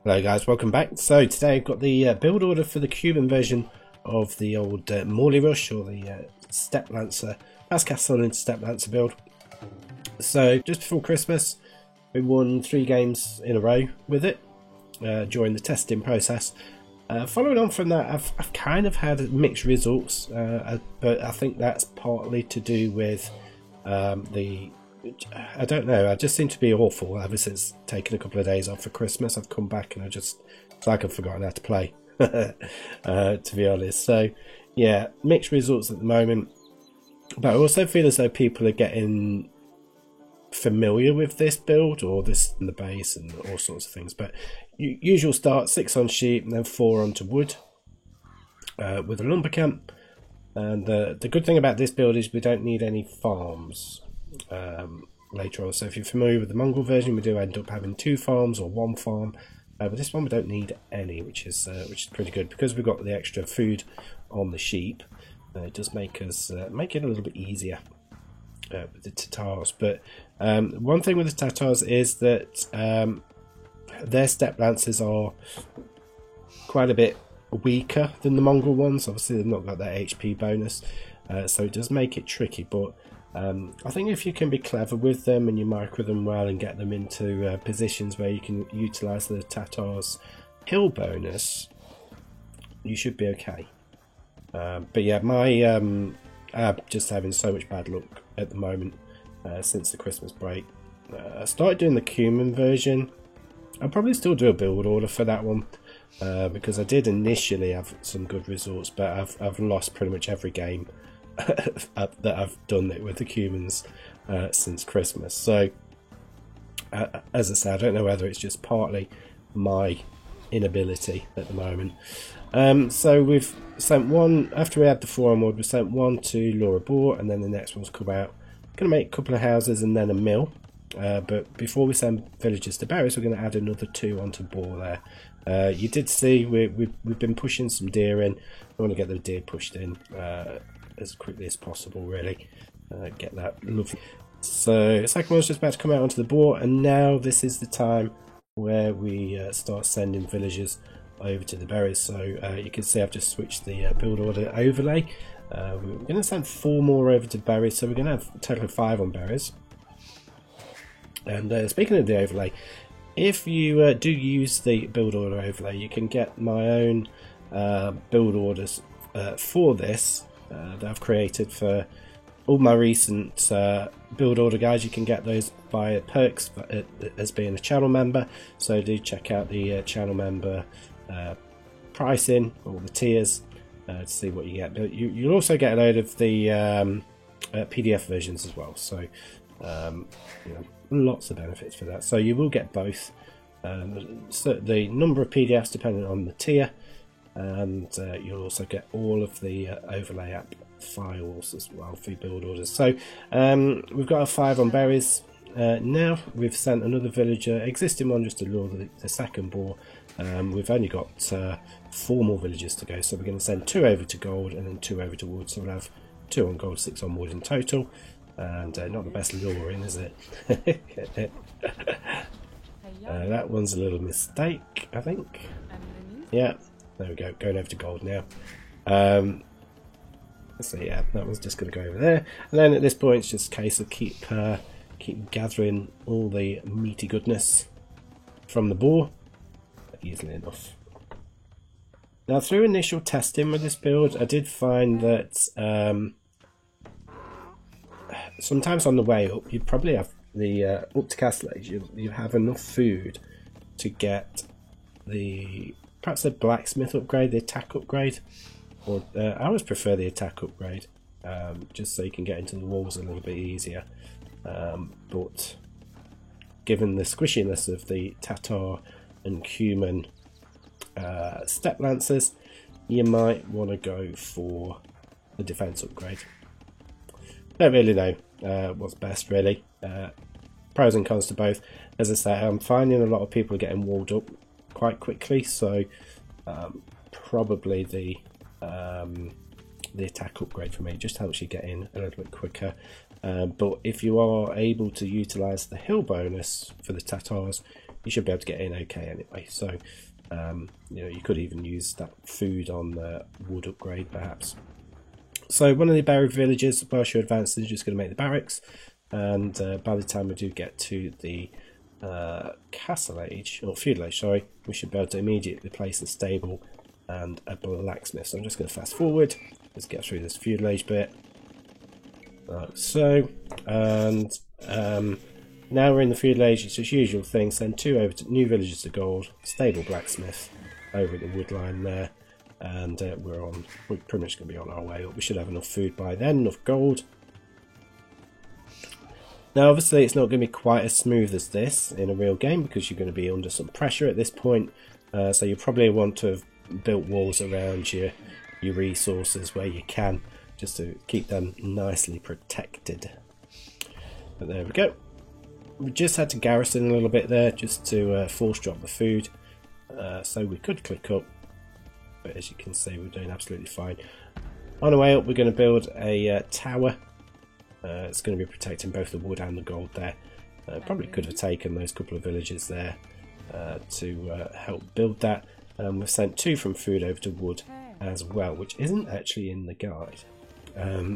Hello guys, welcome back. So today I've got the build order for the Cuban version of the old Morley Rush, or the Step Lancer, Fast Castle into Step Lancer build. So just before Christmas we won 3 games in a row with it during the testing process. Following on from that, I've kind of had mixed results, but I think that's partly to do with I don't know, I just seem to be awful ever since taking a couple of days off for Christmas. I've come back and it's like I've forgotten how to play, to be honest. So yeah, mixed results at the moment, but I also feel as though people are getting familiar with this build, or this in the base and all sorts of things. But usual start, 6 on sheep and then 4 onto wood, with a lumber camp. And the good thing about this build is we don't need any farms later on. So if you're familiar with the Mongol version, we do end up having 2 farms or 1 farm, but this one we don't need any, which is pretty good, because we've got the extra food on the sheep. It does make us make it a little bit easier with the Tatars. But one thing with the Tatars is that their step lancers are quite a bit weaker than the Mongol ones. Obviously they've not got that HP bonus, so it does make it tricky. But I think if you can be clever with them and you micro them well and get them into positions where you can utilise the Tatar's hill bonus, you should be okay. But yeah, I'm just having so much bad luck at the moment since the Christmas break. I started doing the Cuman version. I'll probably still do a build order for that one, because I did initially have some good results, but I've lost pretty much every game that I've done it with the Cumans since Christmas. So as I say, I don't know whether it's just partly my inability at the moment. So we've sent one, after we had the 4 on wood, we sent one to Laura Boar, and then the next one's come out. Going to make a couple of houses and then a mill, but before we send villagers to Barris, we're going to add another 2 onto Boar there. You did see we've been pushing some deer in. I want to get the deer pushed in as quickly as possible, really. Get that lovely. So the second one's just about to come out onto the Boar, and now this is the time where we start sending villagers over to the berries. So you can see I've just switched the build order overlay. We're going to send 4 more over to berries, so we're going to have a total of 5 on berries. And speaking of the overlay, if you do use the build order overlay, you can get my own build orders for this that I've created for all my recent build order guides. You can get those via perks as being a channel member, so do check out the channel member pricing, or the tiers, to see what you get. But you'll also get a load of the PDF versions as well, so you know, lots of benefits for that. So you will get both. So the number of PDFs depending on the tier, and you'll also get all of the overlay app files as well for your build orders. So we've got our 5 on berries. Now we've sent another villager, existing one, just to lure the second Boar. We've only got 4 more villagers to go, so we're going to send 2 over to gold and then 2 over to wood, so we'll have 2 on gold, 6 on wood in total. And not the best luring, is it? That one's a little mistake, I think. Yeah, there we go, going over to gold now. So yeah, that one's just going to go over there. And then at this point it's just a case of keep gathering all the meaty goodness from the Boar, easily enough. Now, through initial testing with this build, I did find that sometimes on the way up, you probably have the up to Castle Age, you have enough food to get perhaps the blacksmith upgrade, the attack upgrade, or I always prefer the attack upgrade, just so you can get into the walls a little bit easier. But given the squishiness of the Tatar and Cuman step lancers, you might want to go for the defense upgrade. Don't really know what's best, really. Pros and cons to both. As I say, I'm finding a lot of people are getting walled up quite quickly, so probably the attack upgrade for me just helps you get in a little bit quicker. But if you are able to utilise the hill bonus for the Tatars, you should be able to get in okay anyway. So you know, you could even use that food on the wood upgrade perhaps. So one of the buried villages, whilst you're advancing, is just going to make the barracks, and by the time we do get to the castle age, or feudal age, sorry, we should be able to immediately place a stable and a blacksmith. So I'm just going to fast forward, let's get through this feudal age bit, like so, and now we're in the feudal age. It's just usual thing, send 2 over to new villages to gold, stable blacksmith over at the wood line there, and we're pretty much going to be on our way up. We should have enough food by then, enough gold. Now obviously it's not going to be quite as smooth as this in a real game, because you're going to be under some pressure at this point, so you probably want to have built walls around your resources where you can, just to keep them nicely protected. But there we go. We just had to garrison a little bit there just to force drop the food, so we could click up, but as you can see we're doing absolutely fine. On the way up we're going to build a tower. It's going to be protecting both the wood and the gold there. Probably could have taken those couple of villages there to help build that. We've sent 2 from food over to wood as well, which isn't actually in the guide.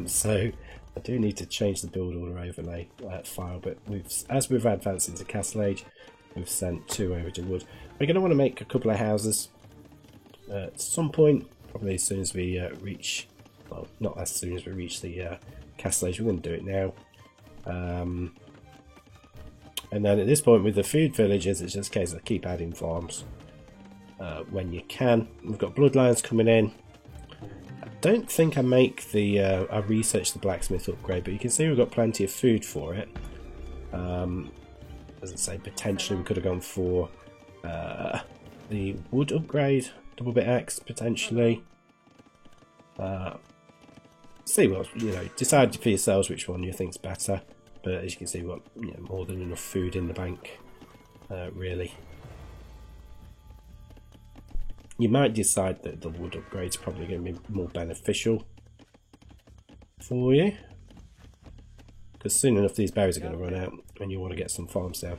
So I do need to change the build order overlay file, but as we've advanced into Castle Age, we've sent 2 over to wood. We're going to want to make a couple of houses at some point, probably as soon as we reach, well, not as soon as we reach the Castle Age, we're going to do it now. And then at this point with the food villages, it's just a case of keep adding farms when you can. We've got bloodlines coming in. I don't think I make the I researched the blacksmith upgrade, but you can see we've got plenty of food for it. As I say, potentially we could have gone for the wood upgrade, double bit X potentially. See what, you know, decide for yourselves which one you think's better. But as you can see, we've got, you know, more than enough food in the bank, really. You might decide that the wood upgrade's probably going to be more beneficial for you, because soon enough these berries are going to run out and you want to get some farms down.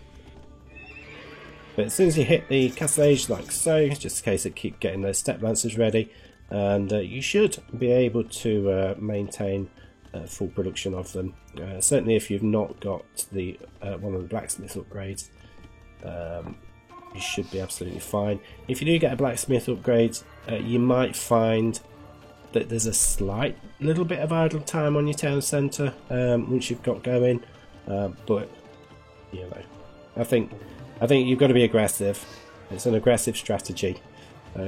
But as soon as you hit the Castle Age like so, it's just a case of keep getting those step lancers ready, and you should be able to maintain full production of them. Certainly if you've not got the one of the blacksmith upgrades, you should be absolutely fine. If you do get a blacksmith upgrade, you might find that there's a slight little bit of idle time on your town centre once you've got going, but you know, I think you've got to be aggressive. It's an aggressive strategy,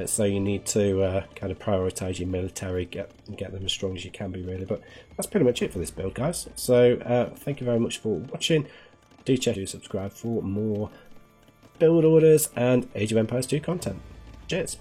so you need to kind of prioritise your military, get them as strong as you can be, really. But that's pretty much it for this build, guys. So thank you very much for watching. Do check to subscribe for more build orders and Age of Empires 2 content. Cheers.